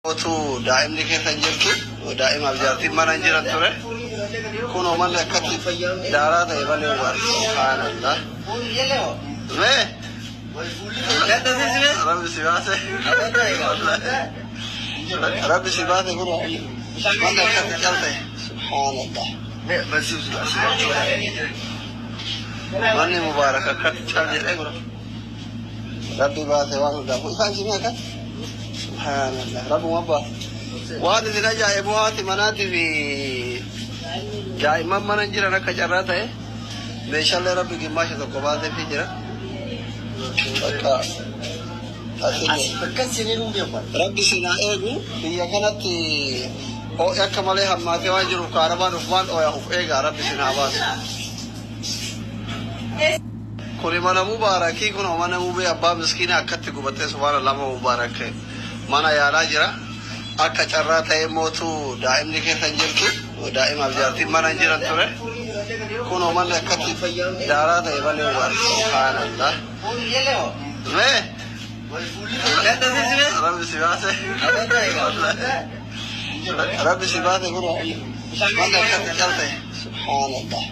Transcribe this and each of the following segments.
تو دائم لك تنجرتو ودائم أبجارتي ما ننجرت ترى كونوا من لكتي دارات يبالي وبار سبحان الله ما رب سباسه رب سباسه كونوا من لكتي جلته سبحان الله بس من مبارك كتي جلته ربي باسه واحد دافو كان سمعك سبحان الله رب مبا وهذا ذي جاي بوهات مناتي في جاي ما منجر أنا كجراته بيش الله ربي كماش تقبض في جرا ربي سنا إيجو هي كانت أو يكمله هم ما تواجه كاربان رفان أو يخوف إيجا ربي سنا باس كل ما نمو باركي كل ما نمو بأبا مسكين أكتر قبته سبحان الله مبارك mana yaala jira akka carraa ta'e mootu daa'imni keessa jirtu daa'im abjaartiin mana jiran ture kunoo manni akkatti daaraa ta'e malee waan subhaanallah mee rabbi si baase rabbi si baase kunoo manni akkatti calte subhaanallah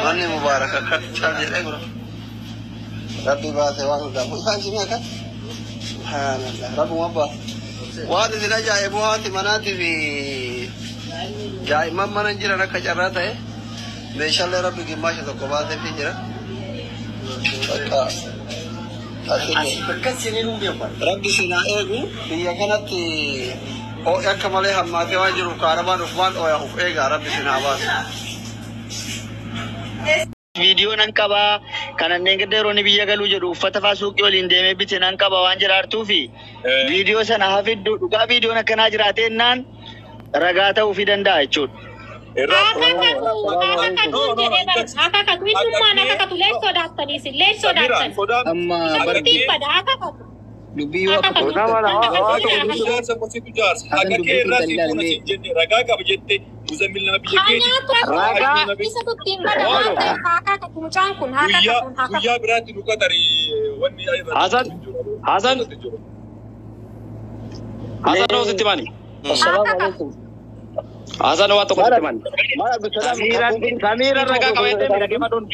manni mubaaraka akkatti cal jedhee kunoo ربي باسه واحد دافو كان سمعك سبحان الله رب مبا وهذا ذي جاي بوهات مناتي في جاي ما منجر أنا كجراته بيش الله ربي كماش تقبض في جرا ربي سنا إيجو هي كانت أو يكمله هم ما تواجه كاربان رفان أو يخوف إيجا ربي سنا باس فيديو نانكابا كان نيجي روني بيجا قالوا جرو فتفاسوك يولين ديمي بيت نانكابا وانجر أرتوفي فيديو سنا هافي دوكا فيديو نكنا جراتين نان رجعته وفي دندا يشود Dubi wa ko da wala ha sa ko situ jas aga ke rasi ko na jenne raga ka bjette muzammil na biye ke raga isa to timba da ha ka kumchan kun ha ka kun ha ya birati nuka tari wani aidan Hasan Hasan o sitimani assalamu alaikum Hasan wa to sitimani Samira raga ka wete mi rage madon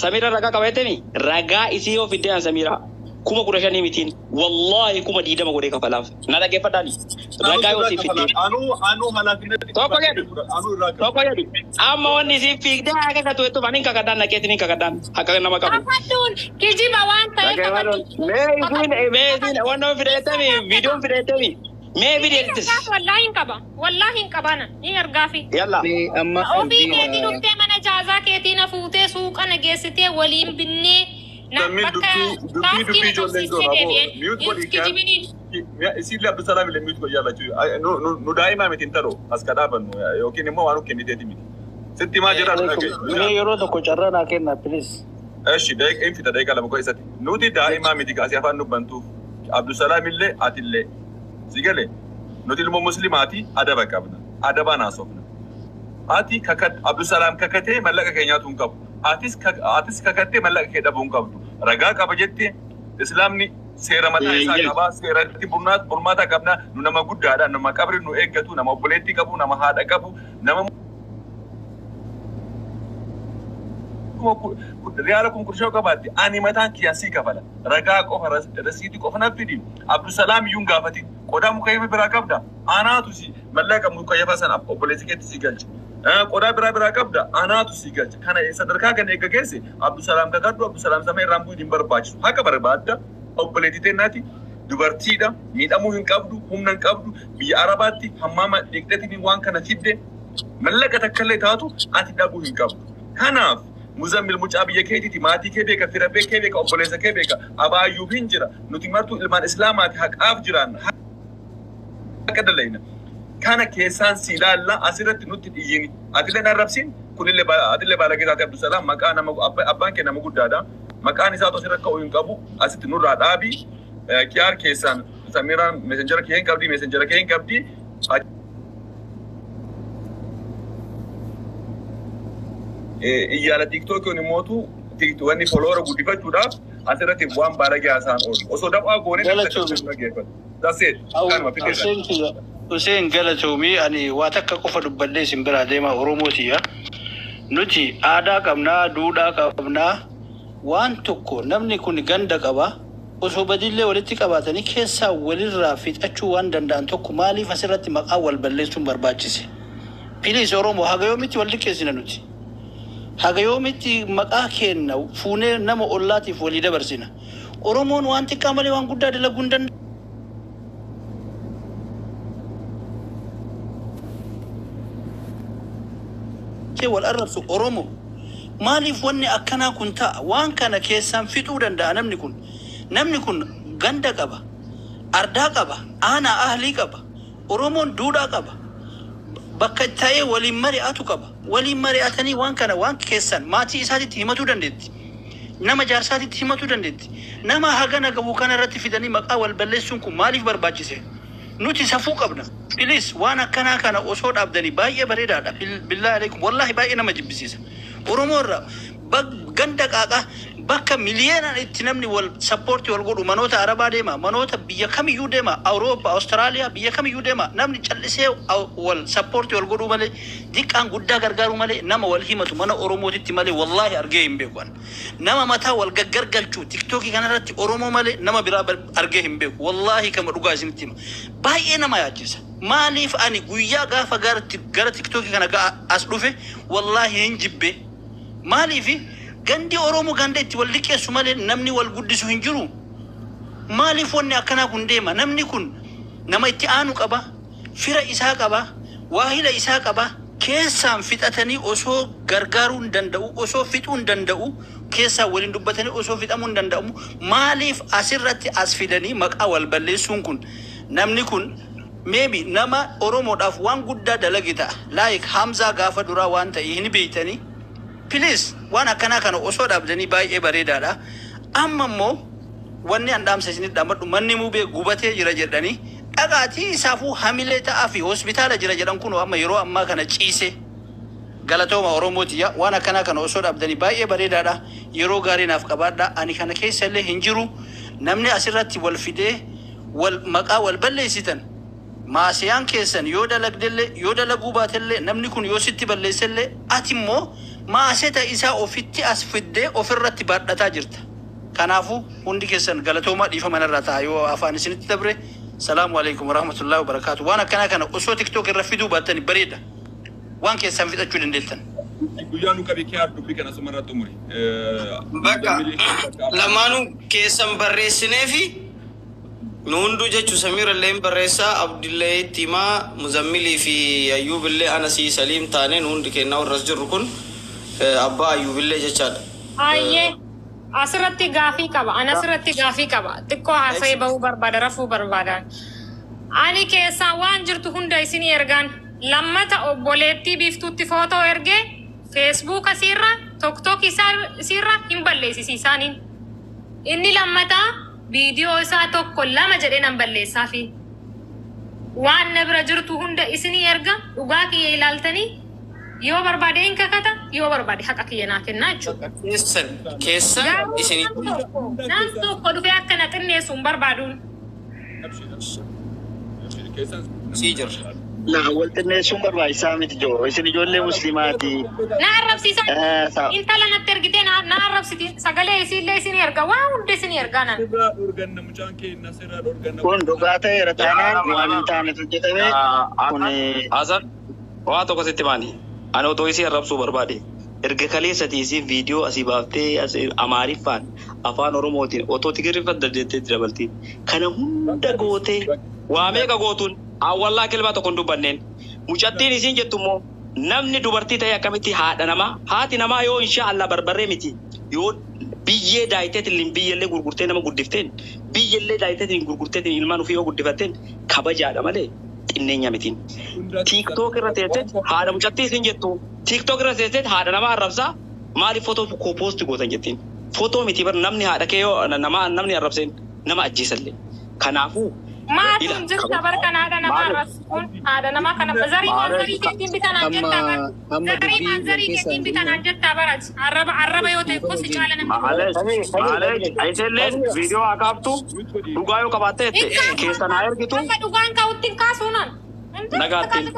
Samira raga ka wete mi raga isi o fidya Samira kuma kurashani mitin wallahi kuma dida magore ka falaf na lage fadani raga yo si fidde anu halafina to ko yadi amma woni si fidde aga ka to banin ka kadan na ketini ka kadan haka na makabu afadun kiji bawanta me idin wano fidete mi video fidete mi me video wallahi inkabana ni argafi yalla amma obi keti dubte mana jaza keti na fute suqa na gesite walim binne دبي جولين دورا ميوت بودي كان يصير لي عبد السلام اللي ميوت بيا لا شو نو دائما متنترو اسكدابن يوكي نمو وانو كنديتي مي ستي ما جرا ني يرو دو كجرنا كنا بليز ايش دايك ام في دايك على مكويسه نودي دائما ميدي اسيا فانو بنتو عبد السلام اللي اتله سيغله نودي المسلماتي ادبا كابنا ادبا ناسوبنا اتي ككت عبد السلام ككته ملك كينياتون كاب آتیس کاکتے ملک کے دبون کابدو رگا کابجتے اسلامنی سیرا متا ایسا کابا سیرا تی برماتا کابنا نما گڈادا نما کابری نو ایک گتو نما بلیتی کابو نما ہادا کابو نما ريالكم كرشوا كبادي أني متان كياسي كفلا رجاء كوفر رسيدي كوفنا بدين عبد السلام يوم قافتي قدام مكيف براكبدا أنا توسي ملاك مكيف سنة بوليتيكي تسيجلج قدام براكبدا أنا تسيجلج كان يصدرك كان يكجيسي عبد السلام كقدو عبد السلام سامي رامبو ديمبر باج هكا بربادا بوليتيكي ناتي dubartiidha miidhamuu hin qabdu humna hin qabdu biyya arabaatti hammama deegdatiin waan kana fidde mallaqa takkallee taatu ati dhabuu hin qabdu kanaaf muzammil mucaa biyya keetiiti maatii kee beeka fira beekee beeka obboleessa kee beeka abaayyuuf hin jira nuti martuu ilmaan islaamaati haqaaf jiraan haqa dalayna kana keessaan si ilaalla asirratti nutti dhiyyini atillee narrabsiin kunillee atillee baalagee taate Abdusalaam maqaa nama abbaan kee nama guddaadha maqaan isaa tosirra ka'uu hin qabu asitti nurraa dhaabii كيار كيسان سميران ماسنجر كين كابدي ماسنجر كين كابدي إيجالا تيك توك ونموتو تيك تواني فولورا قديفة جودا asirratti waan baaragee haasaan oolu. Osoo dhabaa goonee that's it. Kanuma fikiraa. Hussein galatoomii ani waa takka qofa dubbadhee isin biraa deema Oromootiya. Nuti aadaa qabnaa, duudhaa qabnaa, waan tokko namni kun ganda qaba. Osoo badillee walitti qabatanii keessaa walirraa fixachuu waan danda'an tokko maaliif asirratti maqaa wal balleessuun barbaachise? Please Oromoo haga yoomitti wal liqeessina nuti? Haga yoomitti maqaa kenna fuunee nama ollaatiif walii dabarsina? Oromoon waan xiqqaa malee waan guddaa dalaguu hin danda'u. Wal arrabsu Oromoo maaliif wanni akkanaa kun ta'a? Waan kana keessaan fixuu danda'a namni kun. Namni kun ganda qaba, ardaa qaba, aanaa ahlii qaba, Oromoon duudhaa qaba. Bakka ta'ee waliin mari'atu qaba. Waliin mari'atanii waan kana waan keessan maatii isaatitti himatuu dandeetti. Nama jaarsaatitti himatuu dandeetti. Nama hagana qabu kana irratti fidanii maqaa wal balleessuun kun maaliif barbaachise? Nuti safuu qabna. Bilis waan akkanaa kana osoo dhaabdanii baay'ee bareedaadha. Billaahi alaikum wallahi baay'ee nama jibbisiisa. Oromoo irraa ganda qaaqa bakka miliyoonaan itti namni wal sappoortii wal godhu manoota Arabaa deema, manoota biyya kamiyyuu deema, Awurooppaa, Awustiraaliyaa biyya kamiyyuu deema, namni callisee wal sappoortii wal godhu malee, diqqaan guddaa gargaaru malee, nama wal himatu mana Oromootitti malee wallahi argee hin beeku. Nama mataa wal gaggargalchuu tiktookii kanarratti Oromoo malee nama biraa argee hin beeku. Wallahi kama dhugaa isinitti hima. Baay'ee nama yaachisa. Maaliif ani guyyaa gaafa gara tiktookii kana as dhufe wallahi hin jibbe. Maaliif gandi Oromoo ganda itti wal liqeessu malee namni wal guddisu hin jiru. Maaliif wanni akkanaa kun deema? Namni kun nama itti aanu qaba, fira isaa qaba, waahila isaa qaba. Keessaan fixatanii osoo gargaaruu hin danda'u, osoo fixuu hin danda'u, keessaan waliin dubbatanii osoo fixamuu hin danda'u. Maaliif asirratti as fidanii maqaa wal balleessuun kun? Namni kun maybe nama Oromoodhaaf waan guddaa dalagi ta'a. Like Hamzaa gaafa duraa waan ta'e hin beeytanii. Please waan akkanaa kana osoo dhaabdanii baay'ee bareedaadha. Amma immoo wanni an dhaamsa isinitti dhaammadhu manni muubee gubatee jira jedhanii dhagaatii isaafuu hamilee ta'aa fi hospitaala jira jedhan kun amma yeroo ammaa kana ciise. Galatooma Oromootiya waan akkanaa kana osoo dhaabdanii baay'ee bareedaadha. Yeroo gaarii naaf qabaadha. Ani kana keessa illee hin jiru. Namni asirratti wal fidee maqaa wal balleessitan maasiyaan keessan yoo dalagdellee yoo dalaguu baatellee namni kun yoo sitti balleessellee ati immoo maaseta isaa ofitti as fiddee ofirratti baadhataa jirta. Kanaafu hundi keessan galatoomaa dhiifama narraa ta'a yoo afaan isinitti dabre. Salaamu alaykum warahmatullahi wabarakatuh. Waan akkanaa kana osoo tiktook irra fiduu baattanii bareeda. Waan keessan fixachuu dandeettan. Guyyaa nu qabee kee dubbii kana sumarratti umuri. Bakka lamaanuu keessan barreessinee fi nuundu jechu Samira illee barreessaa Abdillee Timaa Muzammilii fi Ayyuubillee Anasii Saliim taane nuundi kennaa warras jirru kun abbaa Ayyuubillee jechaadha. Ayyee asirratti gaafii qaba. Ana asirratti gaafii qaba. Xiqqoo haasa'ee bahuu barbaada, rafuu barbaadan. Ani keessaa waan jirtu hunda isinii ergaan lammata obboleettii biiftuutti footoo ergee Facebook asirra TikTok isirra hin balleessisiisaniin. Inni lammataa viidiyoo isaa tokko lama jedhee nan balleessaa fi waan na bira jirtu hunda isinii erga dhugaa kiyya ilaaltanii yoo barbaade hin kakata yoo barbaade haqa kiyya naa kennaa jechuudha. Keessan isinii naan tokko dhufee akka na xinneessu hin barbaaduun. sii jirra. Na walxinneessuun barbaachisaa miti joo. Isin ijoollee musliimaati. Na arrabsiisaa intala natti ergitee na arrabsiti sagalee isiillee isinii erga waa hundi isinii ergaa nan. Kun dhugaa ta'eera taanaan waan hin taane hojjetame kun Azan waa tokko sitti maani. Ani otoo isii arrabsuu barbaade erga kaleessatii isiin viidiyoo asii baaftee Amaariffaan afaan Oromootiin otoo tigirriffat dandeettee dabaltiin kana hunda gootee waa meeqa gootuun awwallaa kilbaa tokko hin dubbanneen mucattiin isiin jettummoo namni dubartii ta'e akkamitti haadha namaa haati namaa yoo inshaallah barbarree miti yoo biyyee daayiteetiin biyyellee gurgurtee nama guddifteen biyyellee daayiteetiin gurgurteetiin ilmaan ofii yoo guddifatteen kabajaadha malee xinneenya mitiin. TikTok irra teessee haadha mucattii isiin jettu TikTok irra teessee haadha namaa arrabsaa maaliif footoo koo poosti gootan jettiin footoo miti bar namni haadha kee yoo namni arrabseen nama ajjeesallee. Kanaafuu ما تنزل تبر كان هذا نما رسول هذا نما كان زري ما زري كتير بتانا جت زري ما زري كتير بتانا جت تبرج عرب يوتي كوس جالنا معلش عايزين فيديو عقابتو دوغايو كباتة كيس ناير كتو ما دوغان كاوتين كاسونان نغاتين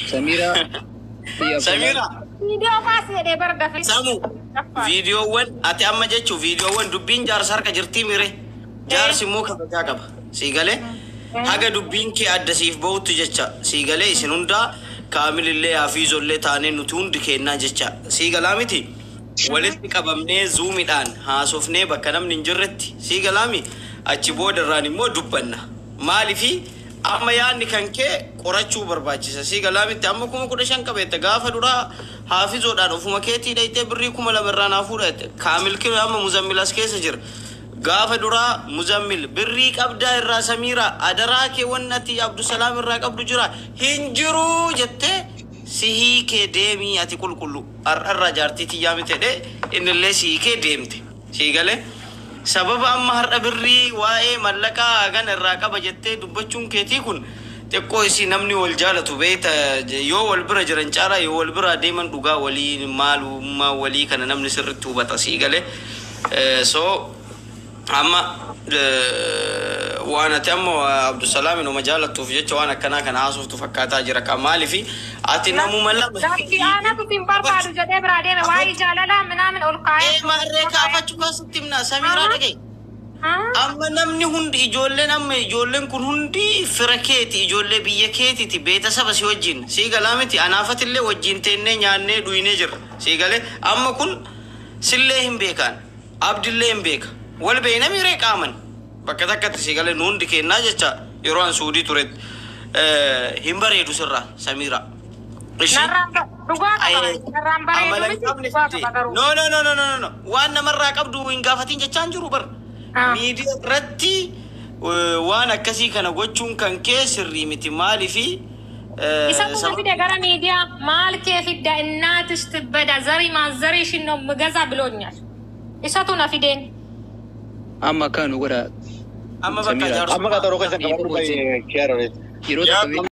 سميرة فيديو كاس يا دبر دفع سامو فيديو وين أتي أما جتشو فيديو وين دبين جار سار كجرتي ميري جار سموك بتاعك سيقاله هذا دبين كي أدسيف بوت جتشا سيقاله سنوندا كامل اللي حافظ اللي تاني نتون دكينا جتشا سيقالامي تي ولد كبامني زومي دان هاسوفني بكنام ننجرتي سيقالامي أتشبود الراني مو دبنا مالي في أما يعني كان كي قرأتشو برباجي سيقالامي تي أما كم كودشان كبيت غافة دورا حافظ ودان وفما كيتي دايته بريكم ولا مرنا فورت كامل كي أما مزمل أسكيس جر غافة دورا مزمل بريك أبدا الرا سميرة أدراك ونتي عبد السلام الراك عبد جرا هنجرو جته سهي كديمي أتي كل الرجارتي تيامي تده إن اللي سهي كديمتي سيقاله سبب أما هر بري واي ملكا أغان الراك بجته دبچون كيتي كن تكو إسي نمني والجالة بيت يو والبرا جرنچارا يو والبرا ديمن دوغا ولي مالو ما ولي كان نمني سر توبة سيقاله سو أما وانا تيمو عبد السلام إنه مجالة توفيت وانا كان عاصف تفكاتا جرا كمالي في أتينا مملم لكن أنا كنت بربادو جدي برادين واي جاللا من أولقاي إيه ما ريكا فاتشوكا ستمنا سميرا دقي أما نمني هندي إجولة نمني إجولة كن هندي فركيتي إجولة بيكيتي تي بيتا سبس وجين سيقالامتي أنا فتلي وجين تيني نياني دويني جر سيقالي أما كن سلهم بيكان عبد الله بيك والبينا ميريك آمن بكذا كتسيقالي نون دي كينا جتا يروان سودي توريد همبري دوسرا سميرا No. وانا مرة قبضو وينقافتين جتان جرو بر ميديا ردي وانا كسي كان وجهون كان كيسر ريمتي مالي في يسمى في دقارة ميديا مال كيف الدائنات استبدا زري ما زري شنو مغازا بلونيا يساتونا في دين أما كانوا ولا أما بكا أما كتروكي سكبرو كي كيارو